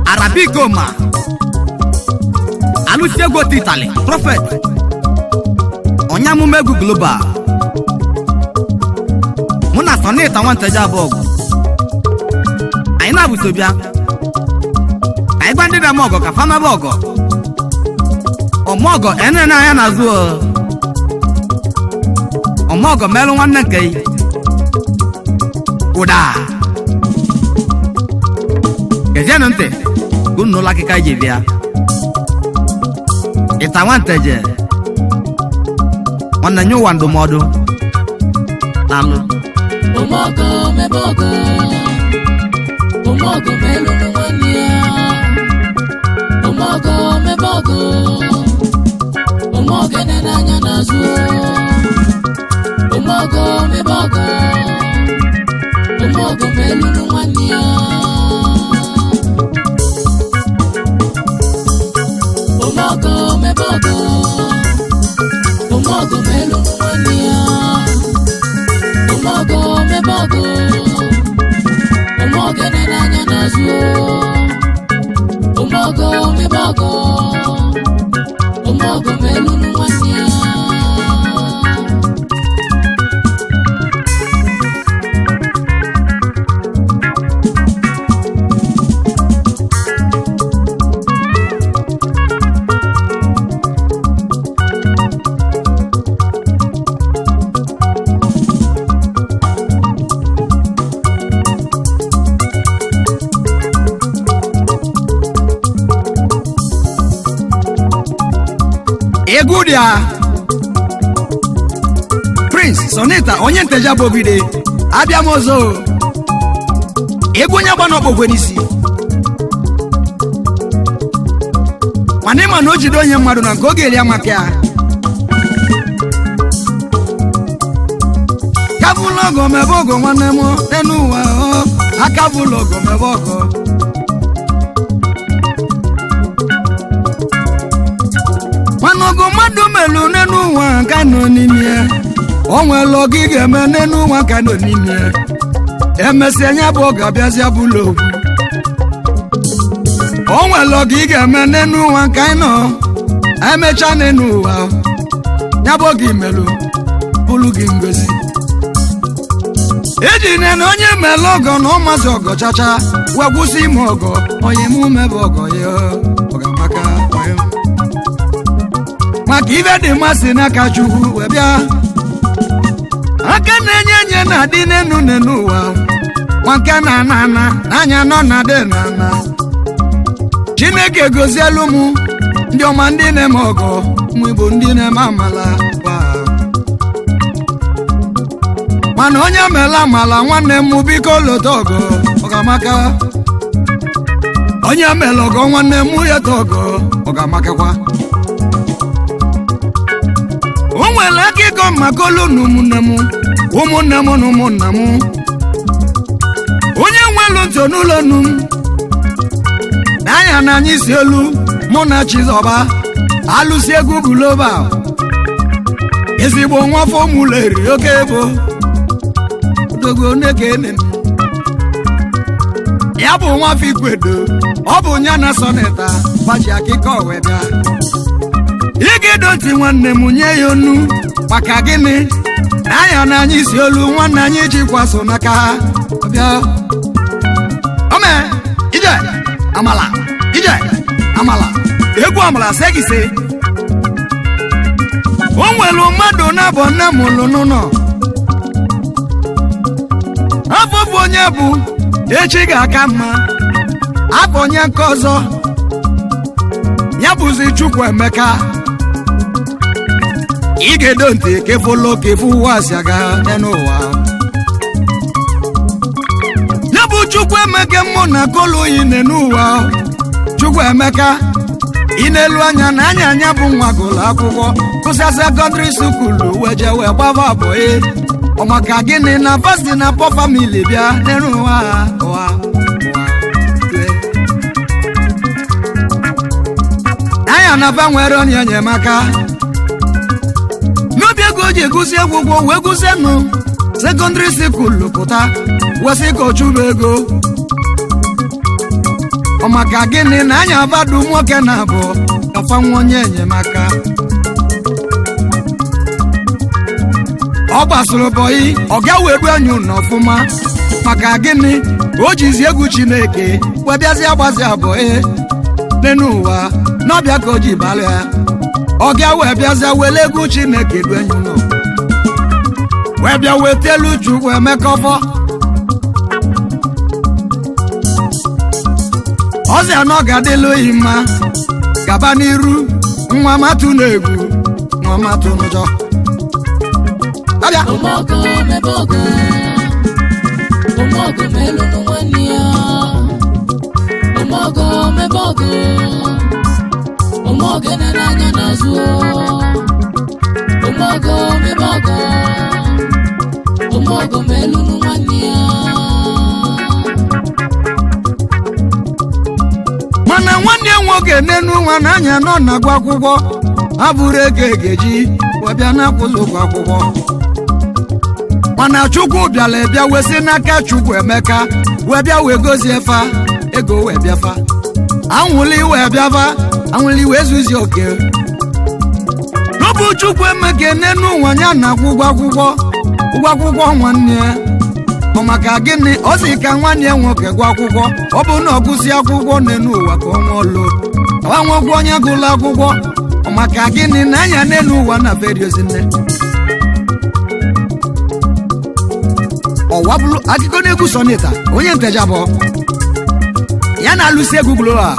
Arabicoma Alusiego Titali Prophet Onyamumegu Global Muna Sonita Wantaja Bog Aina Busobia Aibandi da Mogo Kafama Bogo Omogo Enena Yana Zuo Omogo Melu Wanakei Uda Kejanante Gunno laki kaje bia Itawanteje Wana nyu wandu modu Nalu Omogo mebogo Omogo melu nwania Omogo mebogo Omogo nenanya nazuo Omogo mebogo Omogo melu nwania Omogo mebogo Omogo melu nwania Omogo mebogo Omogo nenanya nazuo Omogo mebogo Omogo melu nwania Egudia Prince Sonita onye nteja bogide Abiamozo Egunya gbana obogwe n'isi Manema no jide onye mmadu na nke oge eri amapia Kabulogo mebogo nwanne m nenu wa akabulogo mebogo Manogo madu melu nenu wa kano nimie Onwe logi geme nenu wa kano nimie Emesi anya boga biazi abulo Onwe logi geme nenu wa kano Emecha nenu wa Nyabogi melu Bulu gingozi Eji nenu onye melogo no mazi ogo chacha Wagusi mogo Oye mume bogo yo Oga maka oyo Maka ibe dị masị n'aka Chukwu webịa aka na-enye na dị nenu ụwa nwoke na n'anya nọ na dị na Chineke gozielu m ndị ọma ndị na-eme ọgọ mụ Igbo ndị na-eme amala mana onye mela amala nwanne m biko lota ọgọ ọgamaka onye mela ọgọ nwanne m ya ta ọgọ ọgamakakwa Onwele akiko makolo n'ụmụnne m ụmụnne m na ụmụnna m onye nwelu ntị n'ụlọ nnu m n'anya na anyị si elu mụ na Chizoba alụsi egwu global ezigbo nwafọ mụleri oke ebo dogo nekene ya bụ nwafọ Igwedo ọ bụ nya na Sonita gbaji akịka wee bịa Igedoti nwanne m nye ya onu maka gịnị anya na anyị si olu nwanne anyị jikwaso n'aka bịa ome ije amala egwu amala segise o nwelu mmadụ na-abụ nne m lụ n'ụlọ afọ onye bụ echi ga-aka mma afọ onye nke ọzọ ya bụzi Chukwuemeka igedo ntị kefolo kefu ụwa si aga n'ụwa ya bụ Chukwu Emeka mụ na kolu yi n'ụwa Chukwu Emeka ị na-elu anya na anya bụ nwa gụrụ akwụkwọ kụsa sekọndịrị sukulu weje wee gbava abụọ ọmaka gịnị na pasti na pọ famili bịa n'elu ụwa anya na ba nwere onye enyemaka n'obi ego o ji egụsi egwụgwọ wee gụsienụ sekọndịrị sukulu pụta wesị ka ọchụba ego ọmaka gịnị na anya abadu nwoke na abụọ kafa nwa onye enyemaka ọ gbasoro bọyị ọ ga-weru enyu n'ọfụma maka gịnị o jizi egwu Chineke wee bịazi agbazi abụọ n'enu ụwa n'ọbịa ka o ji balụ ya ọ ga-wee bịazi wele egwu Chineke du enyu nọ wee bịa wetelu Chukwu Emeka ọfọ ọzi anọ ga-adịlụ yi mma gaba n'iru nwa matụ na-egwu nwa matụ n'ụjọ abịa ụmụọgọ mebe ọgọ ụmụọgọ melu nwanne ya ụmụọgọ mebe ọgọ ụmụọgọ nene anya n'azụ ụmụọgọ mebe ọgọ ụmụọgọ melu nwanne ya mana nwanne ya nwoke n'enu nwa n'anya nọ na-agụ akwụkwọ abụrụ ego egeji wee bịa na-akwụsị ụgwọ akwụkwọ mana Chukwu bịara bịa wesị n'aka Chukwu Emeka wee bịa wee gozie fa ego wee bịafa anwụli wee bịafa anwụli wee zuzi oke n'ọbụ Chukwu Emeka n'enu nwa ya na-akwụ ụgwọ akwụkwọ nwanne ya ọ maka gịnị ọ sị ka nwanne ya nwoke gụọ akwụkwọ ọ bụ na ọ gụsị akwụkwọ n'enu ụwa ka ọ nwa ọlụ ọ nwekwa onye gụrụ akwụkwọ ọ maka gịnị na anya n'enu ụwa na feriozinne ọwa bụrụ akụkọ na-egwu Sonita onye nteja bụ ya na-alụsi egwu gbulo a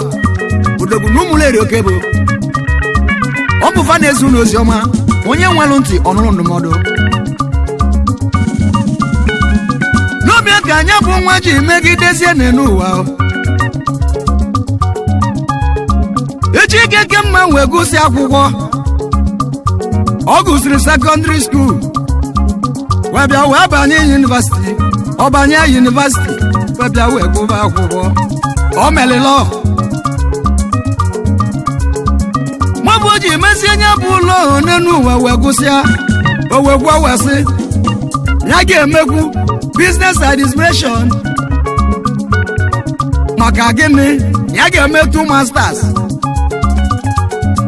odogwu na ụmụleri oke bụ ọ bụ fa na-ezu n'ozi ọma onye nwelụ ntị ọnụrụ ndụmọdụ n'obi ka anya bụ nwa ji megidezie n'enu ụwa echi ikeke mma wee gụsị akwụkwọ ọ gụsịrị sekọndịrị skuul wee bịa wee banye yunivasiti ọ banye yunivasiti wee bịa wee gụba akwụkwọ ọ melịlọ mabụ o ji mesie nye bụ ụlọ n'enu ụwa wee gụsịa o wee gwa wee sị ya ga-emekwu business administration maka gịnị ya ga-emetụ masters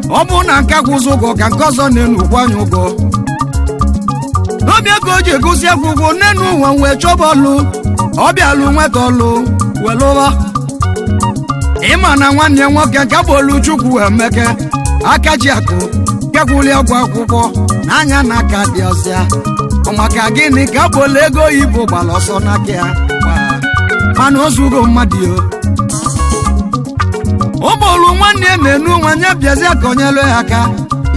ọ bụ na nke kwụsị ụgwọ ka nke ọzọ na-enu kwanye ụgwọ n'obi ego o ji egosi akwụkwọ n'enu ụwa wee chọba ọlụ ọ bịalụ nweta ọlụ welụwa ịma na nwanne ya nwoke ka bụ olu Chukwu Emeka aka ji akụ kekwuli ọgwụ akwụkwọ n'anya na aka dị ọzịa ọ maka gịnị ka bụ olu ego oyibo gbara ọsọ n'aka ya mana o zugo mmadụ yo ụbọrụ nwanne ya na-enu nwanye bịazie ka onyelu ya aka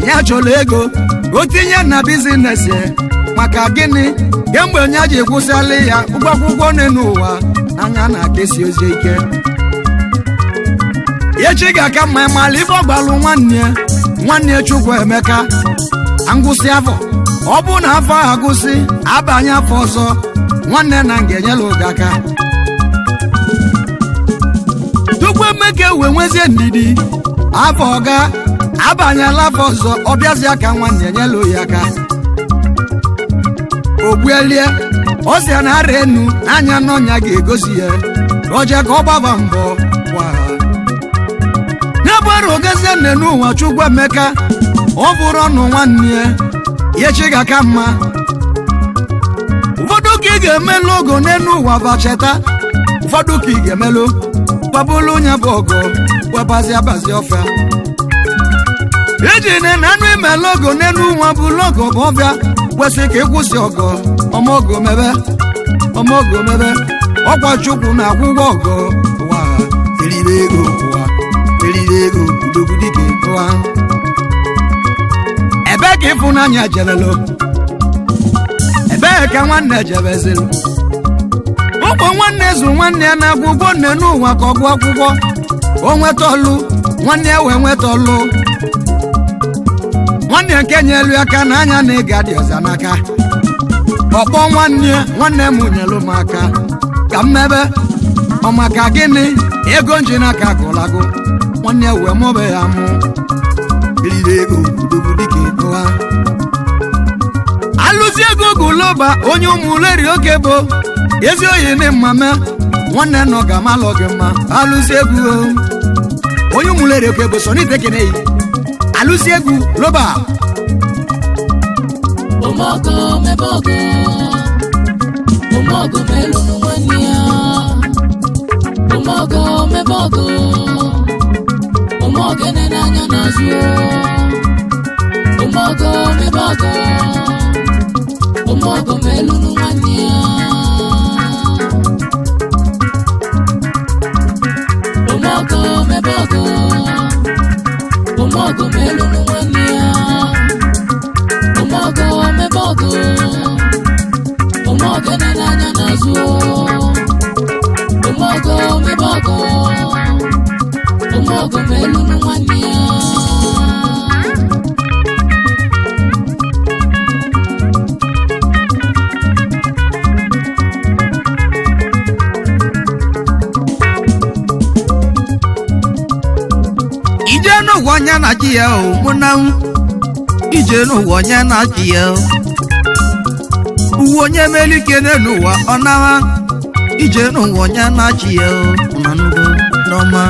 ya chọrọ ego o tinye na bizines ya maka gịnị kemgbe onye ji kwụsịala ya ụgwọ akwụkwọ n'enu ụwa anya na-akesi ozi ike echi ga-aka mma ịmala ife ọgbalụ nwanne ya Chukwu Emeka ngwụsị afọ ọ bụ na afọ agụsị abanye afọ ọzọ nwanne na ga-enyela oge aka Chukwu Emeka wee nwezie ndidi afọ ọga abanyela afọ ọzọ ọ bịazie ka nwanne enyela oyi aka ogbuelie ọ sị na ara enu anya n'ọnya ga-egosi ya oje ka ọ gbaba mbọ n'ebere ogezie n'enu ụwa Chukwu Emeka ọ bụrụ ọnụ nwanne ya echi ga-aka mma ụfọdụ ka ị ga-emelụ ogo n'enu ụwa bacheta ụfọdụ ka ị ga-emelụ gbabụlụ onye bụ ọgọ webazi abazi ọfịa iji na anụ imelụ ogo n'enu ụwa bụ logo bụ ọbịa kwesị ka ịkwụsị ọgọ ọmọgọ mebe ọkwa Chukwu na-akwụgwọ ọgọ ụwa eriri ego udogudike ụwa ebe ka ịfụnanya jebelo ebee ka nwanne jebeziri ụgbọ nwanne zu nwanne ya na-agwụ ụgwọ nne n'ụwa ka ọ gụọ akwụkwọ o nweta ọlụ nwanne ya wee nweta ọlụ nwanne nke nyelu aka n'anya na ịga dị ọza n'aka ọkpọ nwanne m nyelu m aka ka mmebe ọmaka gịnị ego nji n'aka gụlago nwanne ya wee mụbe ya mụ eriri ego dịka ịnụwa alụzi ego gụlọba onye ụmụleri oge bụ ezi oyi na mmame nwanne nọ ga-amalụ gị mma alụzi ego onye ụmụleri oge bụ so n'ite kene yi alụzi egwu loba ụmụọgọ mebe ọgọ ụmụọgọ melu nwanne ya ụmụọgọ mebe ọgọ ụmụọgọ nene anya n'azụ ụmụọgọ mebe ọgọ ụmụọgọ melu nwanne ya ụmụọgọ mebe ọgọ ụmụọgọ melu nwanne ya ụmụọgọ mebe ọgọ ụmụọgọ nene anya n'azụ ụmụọgọ mebe ọgọ ụmụọgọ melu nwanne ya ije n'ụwa onye na-achị ya mụnanwụ ije n'ụwa onye na-achị ya uwe onye melike n'ụwa ọ nawa ije n'ụwa onye na-achị ya ọnanụgo n'ọma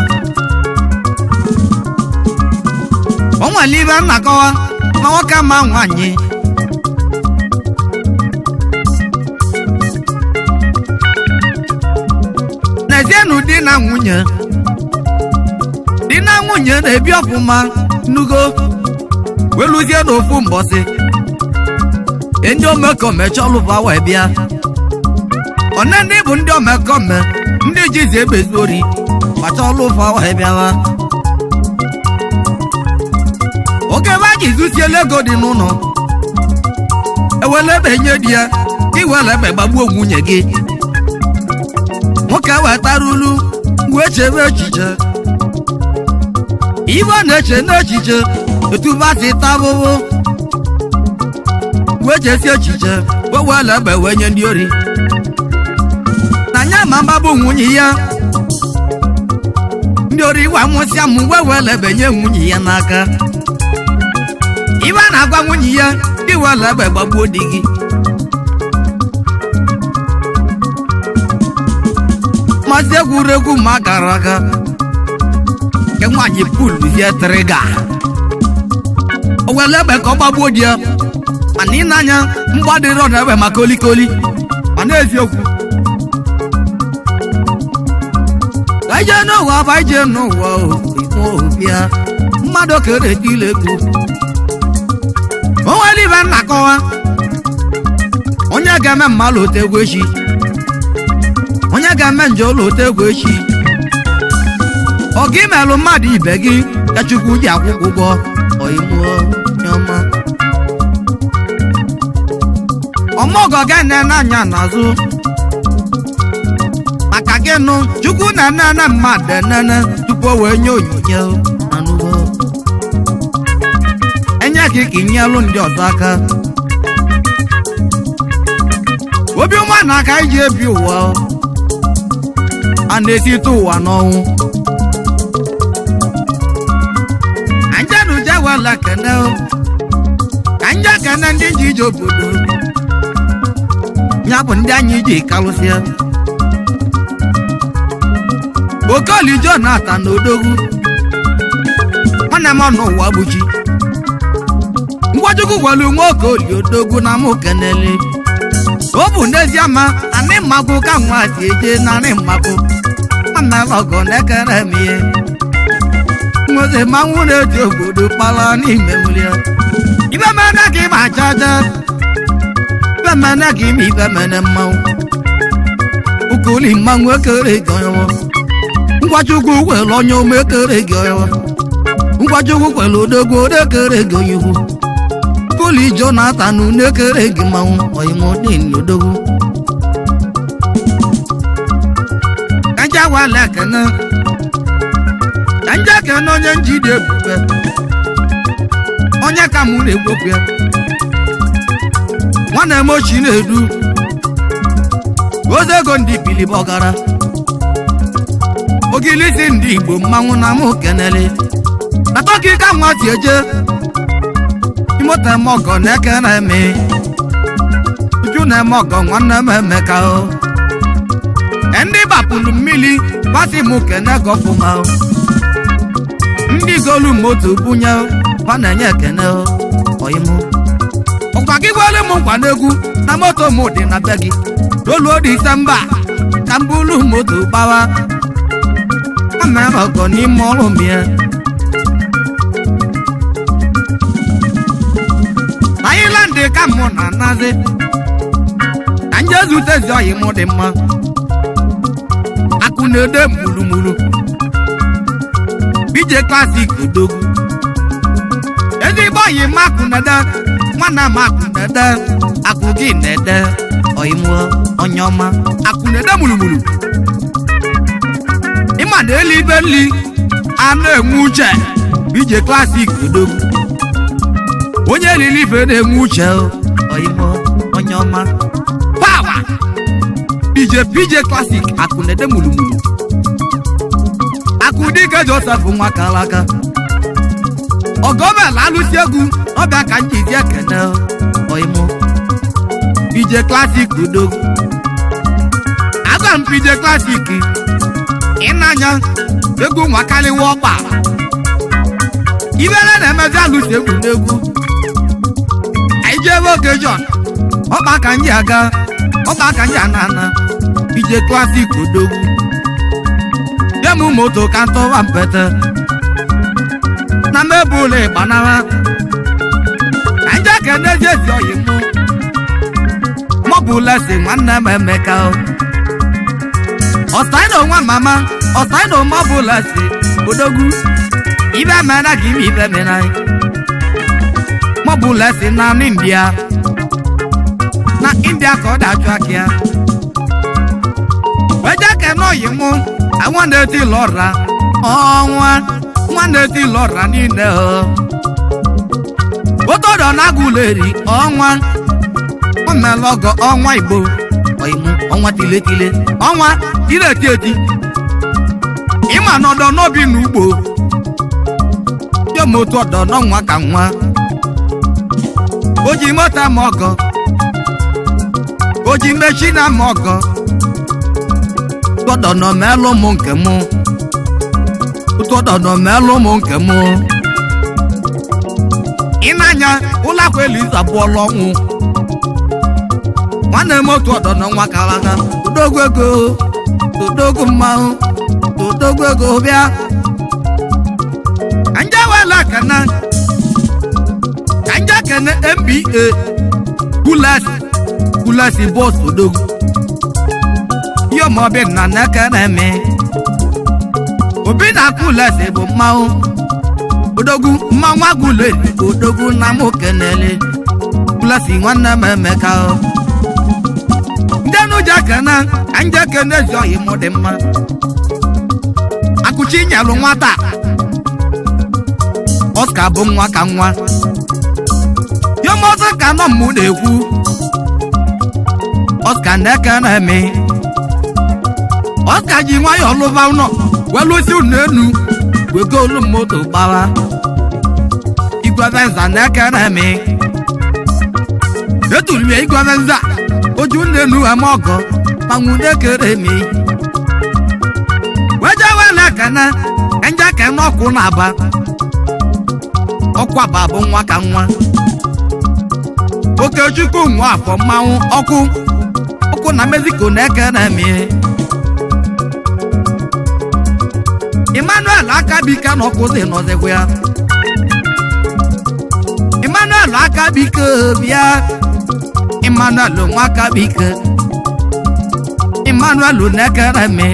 o nwere ibe nnakọwa ma nwoke ma nwanyị n'ezienụ di na nwunye na-ebi ọfụma nnugo weluzie n'ofu mbọsị ndị omekome chọlụva wee bịa one ndị bụ ndị omekome ndị jizi egbezi ori ma chọlụva wee bịawa oge ebe a ji zusiela ego dị n'ụlọ ewele ebe nye di ya iwele ebe gbagbuo nwunye gị nwoke wetara ulu wee chebe echiche ibe na-eche n'echiche etubasị tabụbụ wee chesi echiche wewele ebe wee nye ndị ori na nya ma mgbabụ nwunye ya ndị ori wa nwụsịa m wewele ebe nye nwunye ya n'aka ibe na-agwa nwunye ya iwele ebe gbagbuo di gị masị egwuregwu ma gara aga ke nwaanyị pulu zie trịga o wele ebe ka ọ gbagbuo di ya mana ị na-anya mgbadịrị ọdụ ebe maka olikoli mana eziokwu ka ije n'ụwa bụ ije n'ụwa bịa mmadụ kere etile egwu o nwere ibe nnakọwa onye ga-eme mmalụ ote egwu echi onye ga-eme nje ụlọ ote egwu echi ọ gị melụ mmadụ ibe gị ka Chukwu ji akwụkwọ ụgwọ oyimuo nyọma ọmọgọ ga-ene n'anya n'azụ maka gị nụ Chukwu na-enene mmadụ enene tupu o wee nye onyinye anụgo enye gị ka inyelụ ndị ọzọ aka obi ụma na aka iji ebi ụwa a na-esite ụwa n'ọnwụ anjenujewela kene ka nje kene ndị ji ije obodo ya bụ ndị anyị ji kalụsịa Okoli Jonathan Odogwu nwanne m n'ụwa gbuchi ngwachukwu gwelu nwa Okoli Odogwu na mụ kenele o bụ n'ezie ma anị mmakụ ka nwa si eje na anị mmakụ amelọgọ na-ekere m ihe nwoze manwụ na-eji obodo kpara n'ime mmiri ibe mene gị ma chaja ibe mene gị ma ibe mene mmanwụ Okoli mmanwụ ekere gị ọyọwọ ngwachukwu gwelu onye ụmụ ekere gị ọyọwọ ngwachukwu gwelu Odogwu ekere gị ihu Holy Jonathan nekere gị manwụ oyimodị n'odogwu kanja wala kana kanja kana onye njide ebube onye ka mụ na-egwopụ nwanne m ochi na-edu ozego ndị bilibọgara ogilisi ndị Igbo mmanwụ na mụ kenele na tọki ka nwa si eje imota mọgọ na-eke na-eme uju na-eme ọgọ nwanne m Emeka o ndị gbapụrụ mmiri kwasị mụ kene gọfụma o ndị golu moto bunye ọ na-enye ekene oyimụ ọkwa gị gwere m nkwa n'egwu na moto m dị na be gị n'olu Disemba ka m bulu moto gbawa ama ọgọ n'ime ọrụ mie Thailand ka mụ na anazi ka nje zutezi oyi mụ dị mma akụ na-ede mulumulu BJ Classic odogwu ezigbo oyi m akụ na-ede nwanna m akụ na-ede akụ gị na-ede oyi mụ onye ọma akụ na-ede mulumulu ịma na eluigwe nli a na-enwe uche BJ Classic odogwu onye elili ife na-enwe uche oyimo onye ọma pawa BJ Classic akụ na-ede mulumulu akụ dike Joseph nwa kalaka ọgọmela alụsi egwu ọbịa ka njizi ekene oyimo BJ Classic odogwu agwa m BJ Classic ịnanya egwu nwakarịwa ọkpa ibere na-emezi alụsi egwu n'egwu ijebe oge John ọkpa ka nji aga ọkpa ka nji anana BJ Classic odogwu demu moto ka ntọwa mpete na mebụlụ ịgbanara ka nje kenezi ezi oyi mụ mọbụla si nwanne m Emeka ọsaino nwa mama ọsaino mọbụla si odogwu ibe mena gị ime ibe mena mọbụla si na India ka ọ dachụ aka ya weje kene oyi mụ àwọn na-eti lọra ọnwa nwa na-eti lọra niile otodo na-agụleri ọnwa omelọgọ ọnwa Igbo oyimu ọnwa tiletile ọnwa tireti eti ịma n'ọdọ n'obi n'ugbo yomotu ọdọ n'ọnwa ka nwa oji mota ma ọgọ oji mechi na ma ọgọ tọdọ nọ melụ mụ nke mụ tọdọ nọ melụ mụ nke mụ ịnanya ụlọakwa Eliza bụọla ọnwụ nwanne m otu ọdọ nọ nwa kalaga odogwu ego odogwu mmanwụ odogwu ego bịa kanja wela kana kanja kene MBA kulasi boss odogwu yo mobe na naka na me obi na kulasi bụ mmanwụ odogwu mmanwụ agụle odogwu na mụ kenele kulasi nwanne m Emeka ndenu jakana anje kenezi oyi mụ dị mma akụchi nyalụ nwata Oscar bụ nwa ka nwa yomozo ka nọ mụ na-ekwu Oscar naka na me Oscar ji nwayọ lụba ụnọ welusi unu enu wego olu moto gbawa igwe venza na-eke na-eme eturu ya igwe venza oju unu enu ama ọgọ manwụ na-ekere eme weje wele ekene enje kene ọkụ na-aba ọkwa bụ nwa ka nwa Okechukwu nwa afọ mmanwụ ọkụ na Mexico na-eke na-eme Emmanuel Akabika na ọkụzi nọzikwa ya Emmanuel Akabika bịa Emmanuel nwa Akabika Emmanuel na-ekere me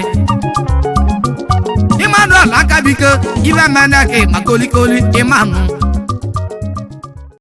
Emmanuel Akabika ibe meneke makolikoli Emmanuel